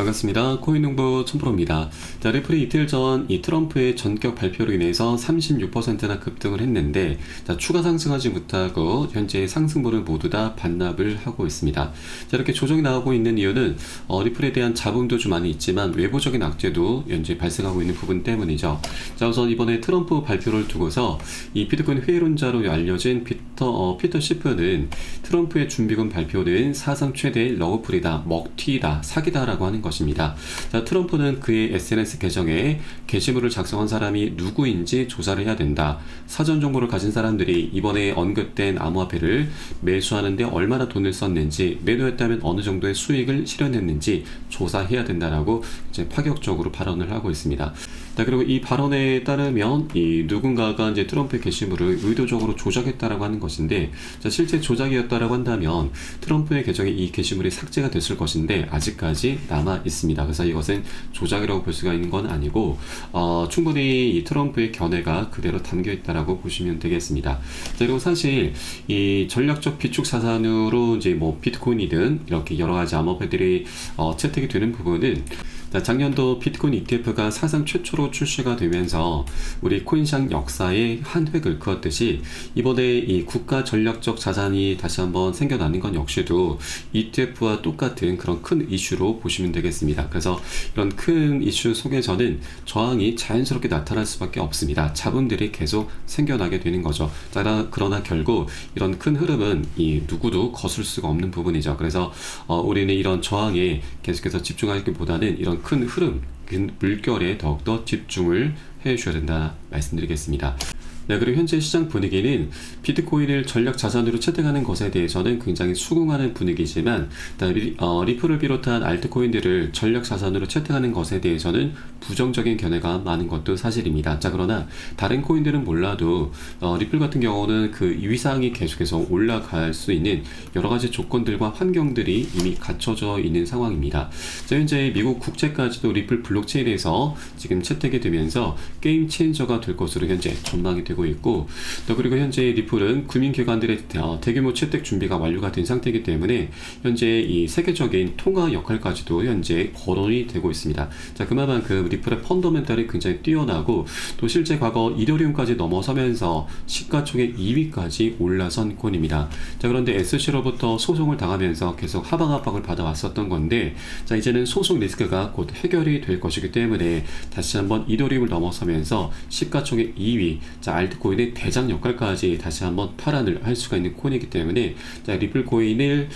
반갑습니다. 코인농부 촌프로입니다. 자, 리플이 이틀 전 이 트럼프의 전격 발표로 인해서 36%나 급등을 했는데, 자, 추가 상승하지 못하고 현재 상승분을 모두 다 반납을 하고 있습니다. 자, 이렇게 조정이 나오고 있는 이유는 리플에 대한 자본도 좀 많이 있지만 외부적인 악재도 현재 발생하고 있는 부분 때문이죠. 자, 우선 이번에 트럼프 발표를 두고서 이 비트코인 회의론자로 알려진 피터 시프는 트럼프의 준비금 발표는 사상 최대의 러그풀이다, 먹튀다, 사기다라고 하는 것입니다. 자, 트럼프는 그의 SNS 계정에 게시물을 작성한 사람이 누구인지 조사를 해야 된다. 사전 정보를 가진 사람들이 이번에 언급된 암호화폐를 매수하는데 얼마나 돈을 썼는지, 매도했다면 어느 정도의 수익을 실현했는지 조사해야 된다라고 이제 파격적으로 발언을 하고 있습니다. 자, 그리고 이 발언에 따르면 이 누군가가 이제 트럼프의 게시물을 의도적으로 조작했다라고 하는 것인데, 자, 실제 조작이었다라고 한다면 트럼프의 계정에 이 게시물이 삭제가 됐을 것인데 아직까지 남아 있습니다. 그래서 이것은 조작이라고 볼 수가 있는 건 아니고 충분히 이 트럼프의 견해가 그대로 담겨 있다라고 보시면 되겠습니다. 자, 그리고 사실 이 전략적 비축 자산으로 이제 뭐 비트코인이든 이렇게 여러 가지 암호화폐들이 채택이 되는 부분은, 작년도 비트코인 ETF가 사상 최초로 출시가 되면서 우리 코인시장 역사의 한 획을 그었듯이 이번에 이 국가 전략적 자산이 다시 한번 생겨나는 건 역시도 ETF와 똑같은 그런 큰 이슈로 보시면 되겠습니다. 그래서 이런 큰 이슈 속에서는 저항이 자연스럽게 나타날 수밖에 없습니다. 자본들이 계속 생겨나게 되는 거죠. 그러나 결국 이런 큰 흐름은 이 누구도 거슬 수가 없는 부분이죠. 그래서 우리는 이런 저항에 계속해서 집중하기보다는 이런 큰 흐름, 큰 물결에 더욱더 집중을 해 주셔야 된다 말씀드리겠습니다. 네, 그리고 현재 시장 분위기는 비트코인을 전략 자산으로 채택하는 것에 대해서는 굉장히 수긍하는 분위기지만, 리플을 비롯한 알트코인들을 전략 자산으로 채택하는 것에 대해서는 부정적인 견해가 많은 것도 사실입니다. 자, 그러나 다른 코인들은 몰라도 리플 같은 경우는 그 위상이 계속해서 올라갈 수 있는 여러 가지 조건들과 환경들이 이미 갖춰져 있는 상황입니다. 자, 현재 미국 국채까지도 리플 블록체인에서 지금 채택이 되면서 게임 체인저가 될 것으로 현재 전망이 되고 있고, 또 그리고 현재 리플은 금융기관들의 대규모 채택 준비가 완료가 된 상태이기 때문에 현재 이 세계적인 통화 역할까지도 현재 거론이 되고 있습니다. 자, 그만큼 리플의 펀더멘탈이 굉장히 뛰어나고, 또 실제 과거 이더리움까지 넘어서면서 시가총액 2위까지 올라선 코인입니다. 자, 그런데 SC로부터 소송을 당하면서 계속 하방 압박을 받아왔었던 건데, 자, 이제는 소송 리스크가 곧 해결이 될 것이기 때문에 다시 한번 이더리움을 넘어서면서 시가총액 2위, 자, 알트코인의 대장 역할까지 다시 한번 팔환을 할 수가 있는 코인이기 때문에, 자, 리플 코인을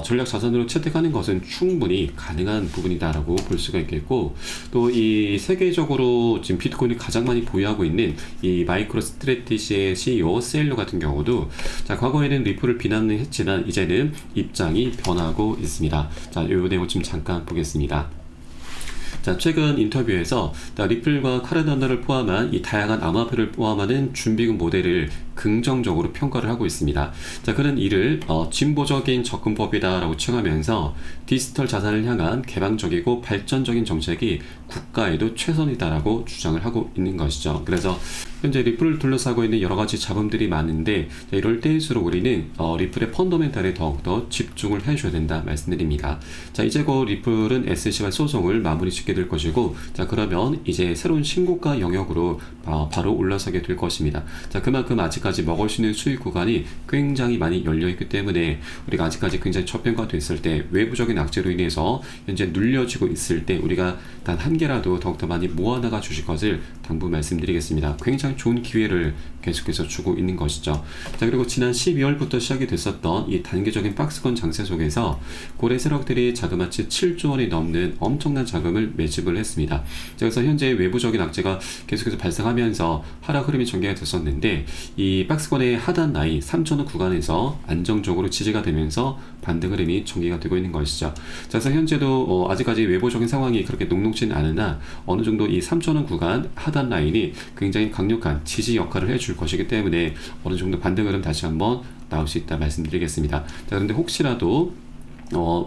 전략 자산으로 채택하는 것은 충분히 가능한 부분이다라고 볼 수가 있겠고, 또 이 세계적으로 지금 비트코인을 가장 많이 보유하고 있는 이 마이크로 스트래티지의 CEO 세일러 같은 경우도, 자, 과거에는 리플을 비난을 했지만 이제는 입장이 변하고 있습니다. 자, 이 내용 좀 잠깐 보겠습니다. 자, 최근 인터뷰에서 리플과 카르다나를 포함한 이 다양한 암호화폐를 포함하는 준비금 모델을 긍정적으로 평가를 하고 있습니다. 자, 그는 이를 진보적인 접근법이다라고 칭하면서 디지털 자산을 향한 개방적이고 발전적인 정책이 국가에도 최선이다라고 주장을 하고 있는 것이죠. 그래서 현재 리플을 둘러싸고 있는 여러 가지 잡음들이 많은데, 자, 이럴 때일수록 우리는 리플의 펀더멘탈에 더욱더 집중을 해줘야 된다 말씀드립니다. 자, 이제 곧 리플은 SC와 소송을 마무리 짓게 될 것이고, 자, 그러면 이제 새로운 신고가 영역으로 바로 올라서게 될 것입니다. 자, 그만큼 아직까지 먹을 수 있는 수익 구간이 굉장히 많이 열려있기 때문에 우리가 아직까지 굉장히 저평가됐을 때, 외부적인 악재로 인해서 현재 눌려지고 있을 때 우리가 단 한 개라도 더욱더 많이 모아나가 주실 것을 당부 말씀드리겠습니다. 굉장히 좋은 기회를 계속해서 주고 있는 것이죠. 자, 그리고 지난 12월부터 시작이 됐었던 이 단계적인 박스권 장세 속에서 고래 세력들이 자그마치 7조 원이 넘는 엄청난 자금을 매집을 했습니다. 자, 그래서 현재 외부적인 악재가 계속해서 발생하면서 하락 흐름이 전개가 됐었는데, 이 박스권의 하단 라인 3,000원 구간에서 안정적으로 지지가 되면서 반등 흐름이 전개가 되고 있는 것이죠. 자, 그래서 현재도 아직까지 외부적인 상황이 그렇게 녹록지는 않으나 어느 정도 이 3,000원 구간 하단 라인이 굉장히 강력한 지지 역할을 해줄 것이기 때문에 어느 정도 반등 흐름 다시 한번 나올 수 있다 말씀드리겠습니다. 자, 그런데 혹시라도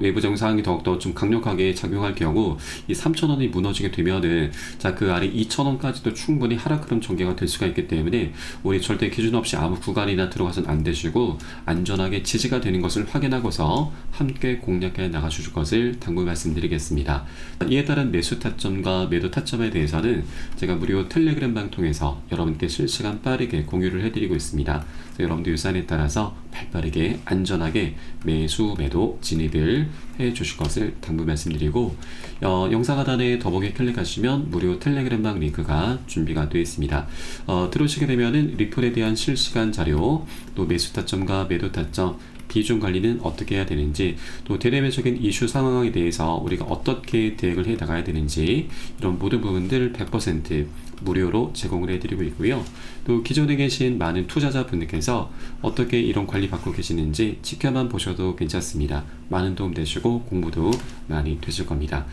외부적인 상황이 더욱더 좀 강력하게 작용할 경우 이 3,000원이 무너지게 되면은 그 아래 2,000원까지도 충분히 하락 흐름 전개가 될 수가 있기 때문에 우리 절대 기준 없이 아무 구간이나 들어가서는 안 되시고 안전하게 지지가 되는 것을 확인하고서 함께 공략해 나가주실 것을 당부 말씀드리겠습니다. 이에 따른 매수 타점과 매도 타점에 대해서는 제가 무료 텔레그램방 통해서 여러분께 실시간 빠르게 공유를 해드리고 있습니다. 그래서 여러분들 유산에 따라서 발빠르게 안전하게 매수 매도 진입을 해 주실 것을 당부 말씀드리고, 영상 하단에 더보기 클릭하시면 무료 텔레그램방 링크가 준비가 되어 있습니다. 들어오시게 되면은 리플에 대한 실시간 자료, 또 매수 타점과 매도 타점, 비중 관리는 어떻게 해야 되는지, 또 대내외적인 이슈 상황에 대해서 우리가 어떻게 대응을 해 나가야 되는지, 이런 모든 부분들 100% 무료로 제공을 해드리고 있고요. 또 기존에 계신 많은 투자자분들께서 어떻게 이런 관리 받고 계시는지 지켜만 보셔도 괜찮습니다. 많은 도움 되시고 공부도 많이 되실 겁니다.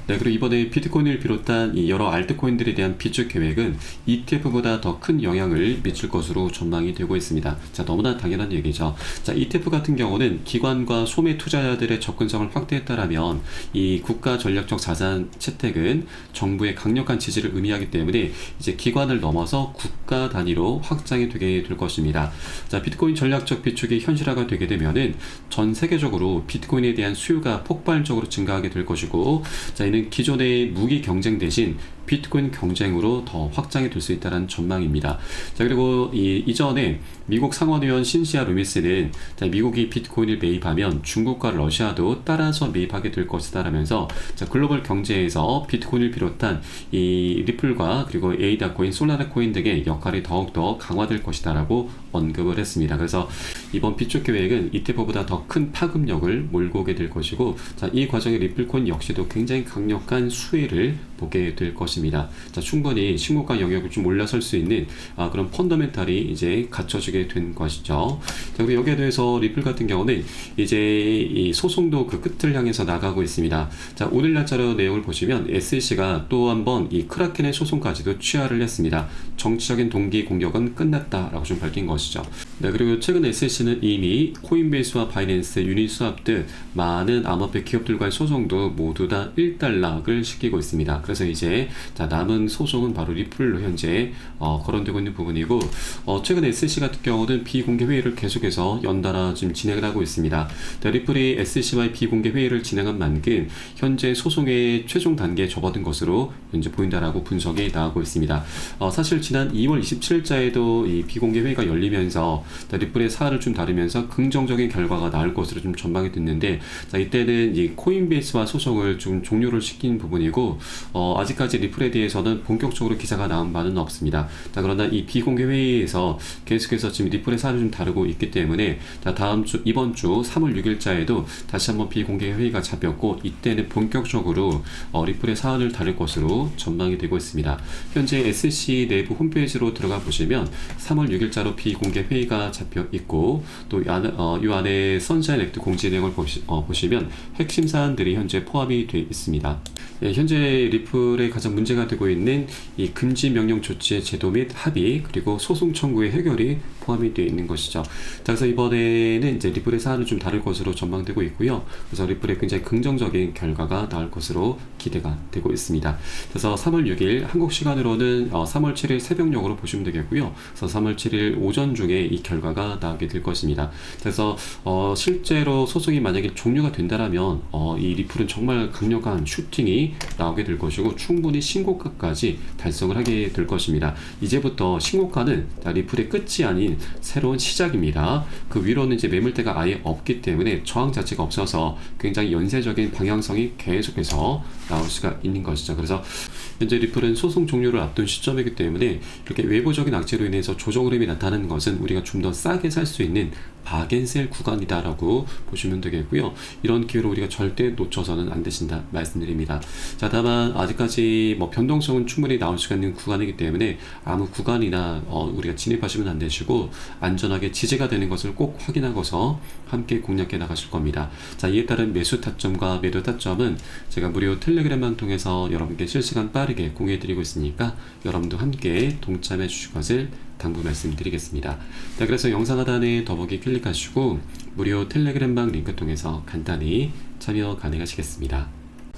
네, 그리고 이번에 비트코인을 비롯한 이 여러 알트코인들에 대한 비축 계획은 ETF보다 더 큰 영향을 미칠 것으로 전망이 되고 있습니다. 자, 너무나 당연한 얘기죠. 자, ETF 같은 경우는 기관과 소매 투자자들의 접근성을 확대했다라면 이 국가 전략적 자산 채택은 정부의 강력한 지지를 의미하기 때문에 이제 기관을 넘어서 국가 단위로 확장이 되게 될 것입니다. 자, 비트코인 전략적 비축이 현실화가 되게 되면은 전 세계적으로 비트코인에 대한 수요가 폭발적으로 증가하게 될 것이고, 자, 이는 기존의 무기 경쟁 대신 비트코인 경쟁으로 더 확장이 될 수 있다는 전망입니다. 자, 그리고 이전에 미국 상원의원 신시아 루미스는 미국이 비트코인을 매입하면 중국과 러시아도 따라서 매입하게 될 것이다 라면서 글로벌 경제에서 비트코인을 비롯한 이 리플과 그리고 에이다 코인, 솔라나 코인 등의 역할이 더욱더 강화될 것이다 라고 언급을 했습니다. 그래서 이번 비축 계획은 ETF보다 더 큰 파급력을 몰고 오게 될 것이고, 자, 이 과정에 리플코인 역시도 굉장히 강력한 수혜를 보게 될 것입니다. 자, 충분히 신고가 영역을 좀 올라설 수 있는 그런 펀더멘탈이 이제 갖춰지게 된 것이죠. 자, 그리고 여기에 대해서 리플 같은 경우는 이제 이 소송도 그 끝을 향해서 나가고 있습니다. 자, 오늘 날짜로 내용을 보시면 SEC가 또 한번 이 크라켄의 소송까지도 취하를 했습니다. 정치적인 동기 공격은 끝났다라고 좀 밝힌 것이죠. 네, 그리고 최근 SEC는 이미 코인베이스와 바이낸스, 유니스왑 등 많은 암호화폐 기업들과의 소송도 모두 다 일단락을 시키고 있습니다. 그래서 이제 남은 소송은 바로 리플로 현재 거론되고 있는 부분이고, 최근 SEC 같은 경우는 비공개 회의를 계속해서 연달아 지금 진행을 하고 있습니다. 리플이 SEC와의 비공개 회의를 진행한 만큼 현재 소송의 최종 단계에 접어든 것으로 현재 보인다라고 분석이 나오고 있습니다. 사실 지난 2월 27일자에도 이 비공개 회의가 열리면서 리플의 사안을 좀 다루면서 긍정적인 결과가 나올 것으로 좀 전망이 됐는데, 이때는 이 코인베이스와 소송을 좀 종료를 시킨 부분이고, 아직까지 리플에 대해서는 본격적으로 기사가 나온 바는 없습니다. 자, 그러나 이 비공개 회의에서 계속해서 지금 리플의 사안을 좀 다루고 있기 때문에 이번 주 3월 6일자에도 다시 한번 비공개 회의가 잡혔고, 이때는 본격적으로 리플의 사안을 다룰 것으로 전망이 되고 있습니다. 현재 SEC 내부 홈페이지로 들어가 보시면 3월 6일자로 비공개 회의가 잡혀 있고, 또 이 안에 선샤인 액트 공지 내용을 보시면 핵심 사안들이 현재 포함이 되어 있습니다. 예, 현재 리플에 가장 문제가 되고 있는 이 금지 명령 조치의 제도 및 합의, 그리고 소송 청구의 해결이 포함이 되어 있는 것이죠. 자, 그래서 이번에는 이제 리플의 사안을 좀 다룰 것으로 전망되고 있고요. 그래서 리플에 굉장히 긍정적인 결과가 나올 것으로 기대가 되고 있습니다. 그래서 3월 6일 한국 시간으로는 3월 7일 새벽녘으로 보시면 되겠고요. 그래서 3월 7일 오전 중에 이 결과가 나오게 될 것입니다. 그래서 실제로 소송이 만약에 종료가 된다라면 이 리플은 정말 강력한 슈팅이 나오게 될 것이고, 충분히 신고가까지 달성을 하게 될 것입니다. 이제부터 신고가는 리플의 끝이 아닌 새로운 시작입니다. 그 위로는 이제 매물대가 아예 없기 때문에 저항 자체가 없어서 굉장히 연쇄적인 방향성이 계속해서 나올 수가 있는 것이죠. 그래서 현재 리플은 소송 종료를 앞둔 시점이기 때문에 이렇게 외부적인 악재로 인해서 조정 흐름이 나타나는 것은 우리가 좀 더 싸게 살 수 있는 박앤셀 구간이다라고 보시면 되겠고요. 이런 기회를 우리가 절대 놓쳐서는 안 되신다 말씀드립니다. 자, 다만 아직까지 변동성은 충분히 나올 수가 있는 구간이기 때문에 아무 구간이나 우리가 진입하시면 안 되시고, 안전하게 지지가 되는 것을 꼭 확인하고서 함께 공략해 나가실 겁니다. 자, 이에 따른 매수 타점과 매도 타점은 제가 무료 텔레그램만 통해서 여러분께 실시간 빠르게 공유해 드리고 있으니까 여러분도 함께 동참해 주실 것을 당부 말씀드리겠습니다. 자, 그래서 영상 하단에 더보기 클릭하시고 무료 텔레그램방 링크 통해서 간단히 참여 가능하시겠습니다.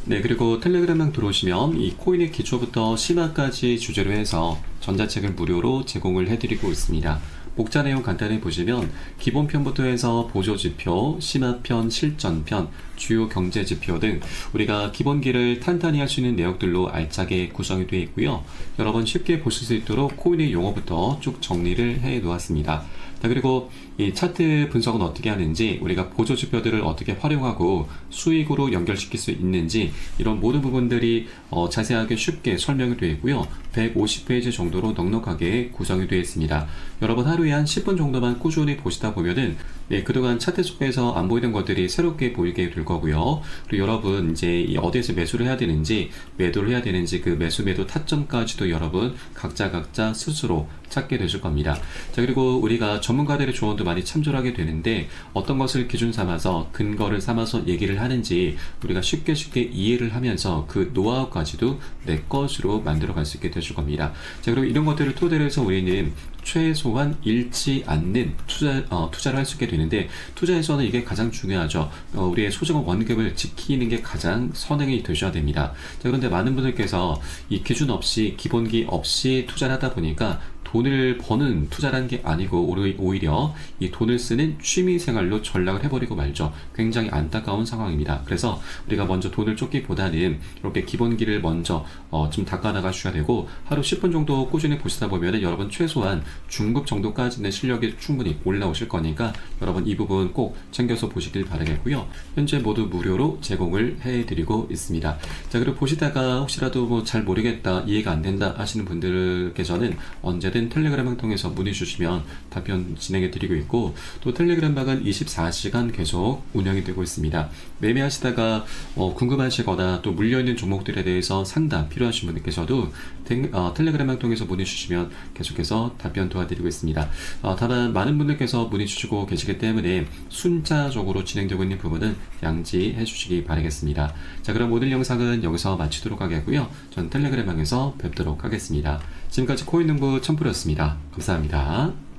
네, 그리고 텔레그램방 들어오시면 이 코인의 기초부터 심화까지 주제로 해서 전자책을 무료로 제공을 해드리고 있습니다. 목차 내용 간단히 보시면 기본편부터 해서 보조지표, 심화편, 실전편, 주요 경제지표 등 우리가 기본기를 탄탄히 할 수 있는 내용들로 알차게 구성이 되어 있고요. 여러분 쉽게 보실 수 있도록 코인의 용어부터 쭉 정리를 해 놓았습니다. 자, 그리고 이 차트 분석은 어떻게 하는지, 우리가 보조지표들을 어떻게 활용하고 수익으로 연결시킬 수 있는지, 이런 모든 부분들이 자세하게 쉽게 설명이 되어 있고요. 150페이지 정도로 넉넉하게 구성이 되어 있습니다. 여러분 하루에 한 10분 정도만 꾸준히 보시다 보면은 그동안 차트 속에서 안 보이던 것들이 새롭게 보이게 될 거고요. 그리고 여러분 이제 어디에서 매수를 해야 되는지, 매도를 해야 되는지, 그 매수 매도 타점까지도 여러분 각자 스스로 찾게 되실 겁니다. 자, 그리고 우리가 전문가들의 조언도 많이 참조를 하게 되는데, 어떤 것을 기준 삼아서 근거를 삼아서 얘기를 하는지 우리가 쉽게 이해를 하면서 그 노하우까지도 내 것으로 만들어 갈 수 있게 되실 겁니다. 자, 그리고 이런 것들을 토대로 해서 우리는 최소한 잃지 않는 투자를 할 수 있게 되는데, 투자에서는 이게 가장 중요하죠. 우리의 소중한 원금을 지키는 게 가장 선행이 되셔야 됩니다. 자, 그런데 많은 분들께서 이 기준 없이, 기본기 없이 투자를 하다 보니까 돈을 버는 투자라는 게 아니고 오히려 이 돈을 쓰는 취미생활로 전락을 해버리고 말죠. 굉장히 안타까운 상황입니다. 그래서 우리가 먼저 돈을 쫓기보다는 이렇게 기본기를 먼저 좀 닦아나가셔야 되고, 하루 10분 정도 꾸준히 보시다 보면 여러분 최소한 중급 정도까지는 실력이 충분히 올라오실 거니까 여러분 이 부분 꼭 챙겨서 보시길 바라겠고요. 현재 모두 무료로 제공을 해드리고 있습니다. 자, 그리고 보시다가 혹시라도 뭐 잘 모르겠다, 이해가 안 된다 하시는 분들께서는 언제든 텔레그램방 통해서 문의 주시면 답변 진행해 드리고 있고, 또 텔레그램방은 24시간 계속 운영이 되고 있습니다. 매매하시다가 궁금하시거나 또 물려있는 종목들에 대해서 상담 필요하신 분들께서도 텔레그램방 통해서 문의 주시면 계속해서 답변 도와드리고 있습니다. 다만 많은 분들께서 문의 주시고 계시기 때문에 순차적으로 진행되고 있는 부분은 양지해 주시기 바라겠습니다. 자, 그럼 오늘 영상은 여기서 마치도록 하겠고요. 전 텔레그램방에서 뵙도록 하겠습니다. 지금까지 코인농부 첨프였습니다. 감사합니다.